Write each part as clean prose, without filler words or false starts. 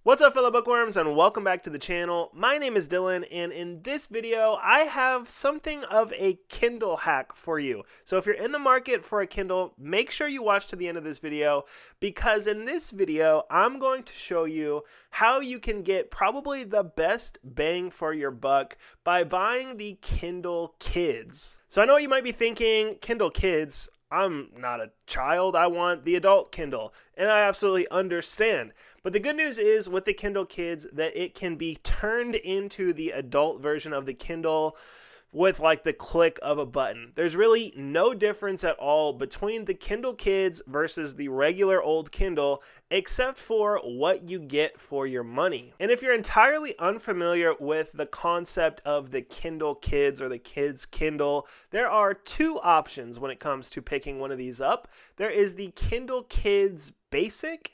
What's up, fellow bookworms, and welcome back to the channel. My name is Dylan, and in this video I have something of a Kindle hack for you. So if you're in the market for a Kindle, make sure you watch to the end of this video, because in this video I'm going to show you how you can get probably the best bang for your buck by buying the Kindle Kids. So I know you might be thinking, Kindle Kids? I'm not a child, I want the adult Kindle, and I absolutely understand. But the good news is with the Kindle Kids that it can be turned into the adult version of the Kindle with like the click of a button. There's really no difference at all between the Kindle Kids versus the regular old Kindle, except for what you get for your money. And if you're entirely unfamiliar with the concept of the Kindle Kids or the Kids Kindle, there are two options when it comes to picking one of these up. There is the Kindle Kids Basic,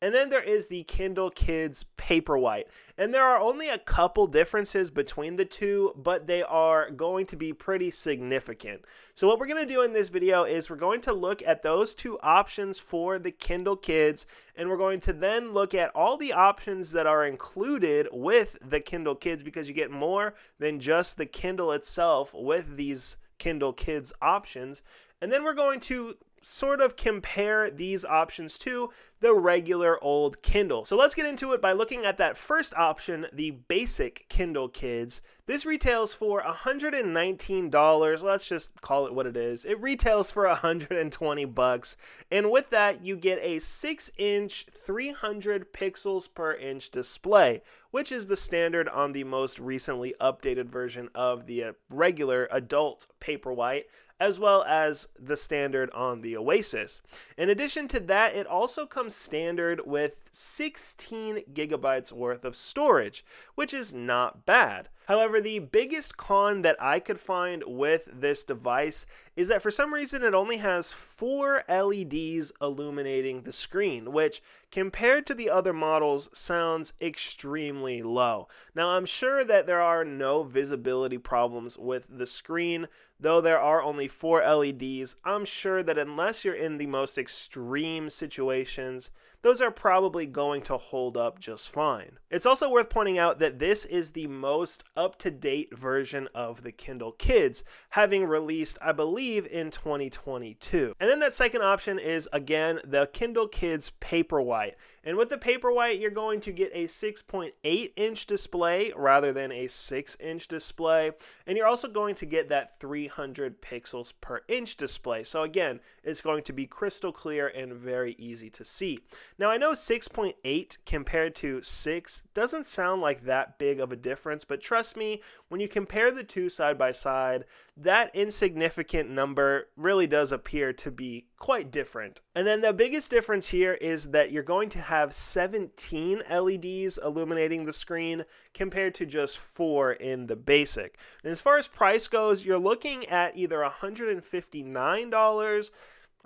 and then there is the Kindle Kids Paperwhite. And there are only a couple differences between the two, but they are going to be pretty significant. So what we're going to do in this video is we're going to look at those two options for the Kindle Kids, and we're going to then look at all the options that are included with the Kindle Kids, because you get more than just the Kindle itself with these Kindle Kids options. And then we're going to sort of compare these options to the regular old Kindle. So let's get into it by looking at that first option, the basic Kindle Kids. This retails for $119. Let's just call it what it is. It retails for $120, and with that you get a 6-inch 300 pixels per inch display, which is the standard on the most recently updated version of the regular adult Paperwhite, as well as the standard on the Oasis. In addition to that, it also comes standard with 16 gigabytes worth of storage, which is not bad. However, the biggest con that I could find with this device is that for some reason it only has 4 LEDs illuminating the screen, which compared to the other models sounds extremely low. Now, I'm sure that there are no visibility problems with the screen, though there are only 4 LEDs. I'm sure that unless you're in the most extreme situations, those are probably going to hold up just fine. It's also worth pointing out that this is the most up-to-date version of the Kindle Kids, having released, I believe, in 2022. And then that second option is, again, the Kindle Kids Paperwhite. And with the Paperwhite, you're going to get a 6.8-inch display rather than a 6-inch display. And you're also going to get that 300 pixels per inch display. So again, it's going to be crystal clear and very easy to see. Now, I know 6.8 compared to 6 doesn't sound like that big of a difference, but trust me, when you compare the two side by side, that insignificant number really does appear to be quite different. And then the biggest difference here is that you're going to have 17 LEDs illuminating the screen compared to just 4 in the basic. And as far as price goes, you're looking at either $159,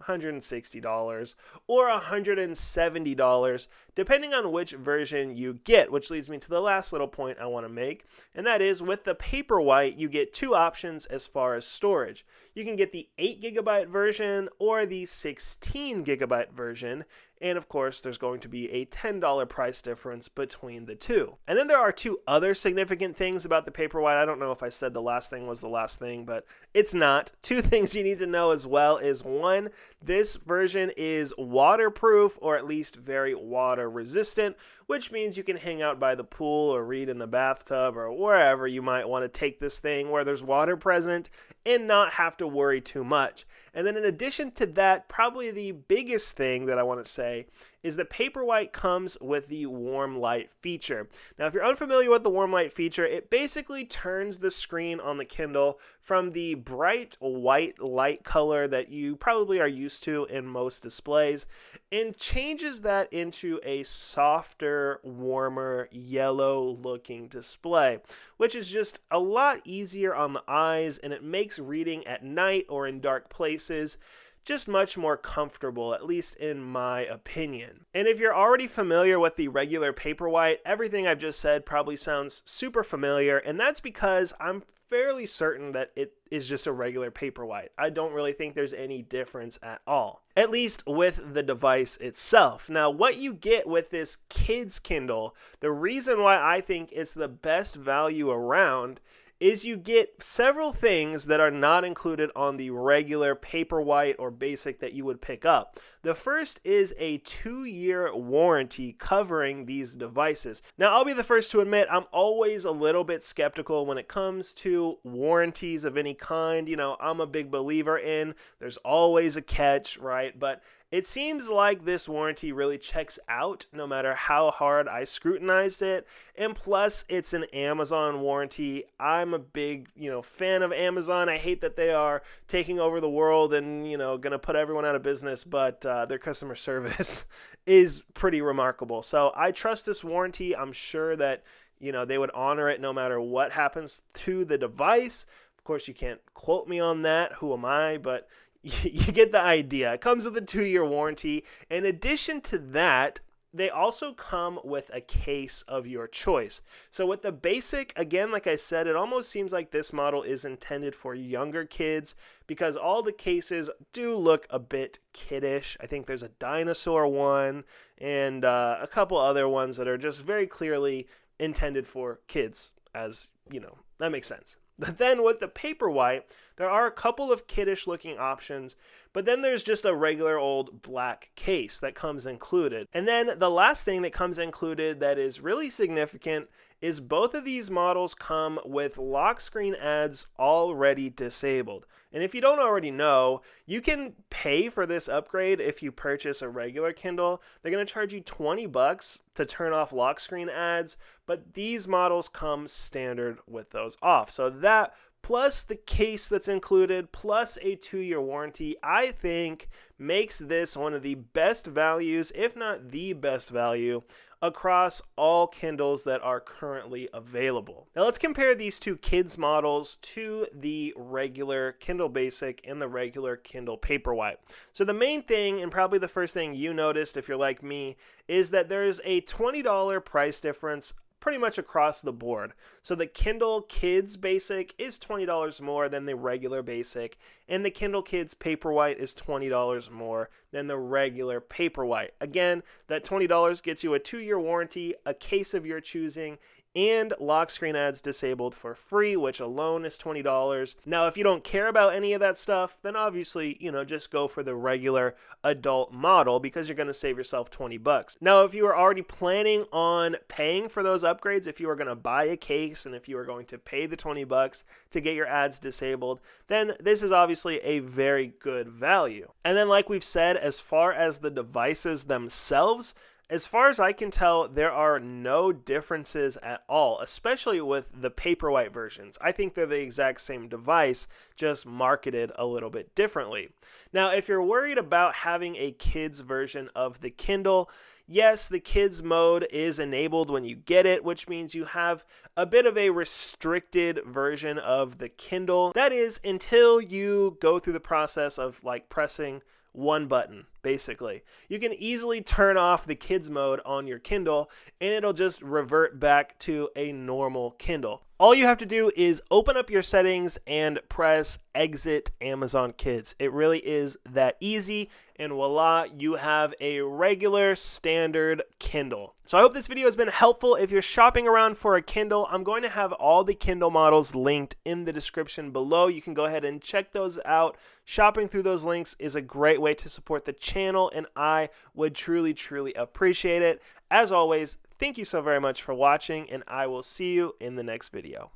$160, or $170, depending on which version you get, which leads me to the last little point I want to make, and that is with the Paperwhite, you get two options as far as storage. You can get the 8GB version or the 16GB version, and of course there's going to be a $10 price difference between the two. And then there are two other significant things about the Paperwhite. I don't know if I said the last thing was the last thing, but it's not. Two things you need to know as well is, one, this version is waterproof, or at least very water resistant, which means you can hang out by the pool or read in the bathtub or wherever you might want to take this thing where there's water present and not have to worry too much. And then in addition to that, probably the biggest thing that I want to say is the Paperwhite comes with the warm light feature. Now, if you're unfamiliar with the warm light feature, it basically turns the screen on the Kindle from the bright white light color that you probably are used to in most displays and changes that into a softer, warmer, yellow looking display, which is just a lot easier on the eyes, and it makes reading at night or in dark places just much more comfortable, at least in my opinion. And if you're already familiar with the regular Paperwhite, everything I've just said probably sounds super familiar, and that's because I'm fairly certain that it is just a regular Paperwhite. I don't really think there's any difference at all, at least with the device itself. Now, what you get with this Kids Kindle, the reason why I think it's the best value around is you get several things that are not included on the regular Paperwhite or basic that you would pick up. The first is a 2-year warranty covering these devices. Now, I'll be the first to admit I'm always a little bit skeptical when it comes to warranties of any kind. You know, I'm a big believer in there's always a catch, right? But it seems like this warranty really checks out no matter how hard I scrutinized it. And plus, it's an Amazon warranty. I'm a big, fan of Amazon. I hate that they are taking over the world and, going to put everyone out of business, but their customer service is pretty remarkable. So I trust this warranty. I'm sure that, they would honor it no matter what happens to the device. Of course, you can't quote me on that. Who am I? But you get the idea. It comes with a 2-year warranty. In addition to that, they also come with a case of your choice. So with the basic, again, like I said, it almost seems like this model is intended for younger kids because all the cases do look a bit kiddish. I think there's a dinosaur one and a couple other ones that are just very clearly intended for kids, as, that makes sense. But then with the Paperwhite, there are a couple of kiddish looking options, but then there's just a regular old black case that comes included. And then the last thing that comes included that is really significant is both of these models come with lock screen ads already disabled. And if you don't already know, you can pay for this upgrade if you purchase a regular Kindle. They're going to charge you $20 to turn off lock screen ads, but these models come standard with those off. So that plus the case that's included, plus a 2-year warranty, I think makes this one of the best values, if not the best value, across all Kindles that are currently available. Now let's compare these two kids models to the regular Kindle Basic and the regular Kindle Paperwhite. So the main thing, and probably the first thing you noticed if you're like me, is that there's a $20 price difference pretty much across the board. So the Kindle Kids Basic is $20 more than the regular Basic, and the Kindle Kids Paperwhite is $20 more than the regular Paperwhite. Again, that $20 gets you a 2-year warranty, a case of your choosing, and lock screen ads disabled for free, which alone is $20. Now, if you don't care about any of that stuff, then obviously, just go for the regular adult model because you're going to save yourself $20. Now, if you are already planning on paying for those upgrades, if you are going to buy a case and if you are going to pay the $20 to get your ads disabled, then this is obviously a very good value. And then, like we've said, as far as the devices themselves, as far as I can tell, there are no differences at all, especially with the Paperwhite versions. I think they're the exact same device, just marketed a little bit differently. Now, if you're worried about having a kids version of the Kindle, yes, the kids mode is enabled when you get it, which means you have a bit of a restricted version of the Kindle. That is, until you go through the process of pressing one button, basically. You can easily turn off the kids mode on your Kindle and it'll just revert back to a normal Kindle. All you have to do is open up your settings and press exit Amazon Kids. It really is that easy, and voila, you have a regular standard Kindle. So I hope this video has been helpful. If you're shopping around for a Kindle, I'm going to have all the Kindle models linked in the description below. You can go ahead and check those out. Shopping through those links is a great way to support the channel, and I would truly, truly appreciate it. As always, thank you so very much for watching, and I will see you in the next video.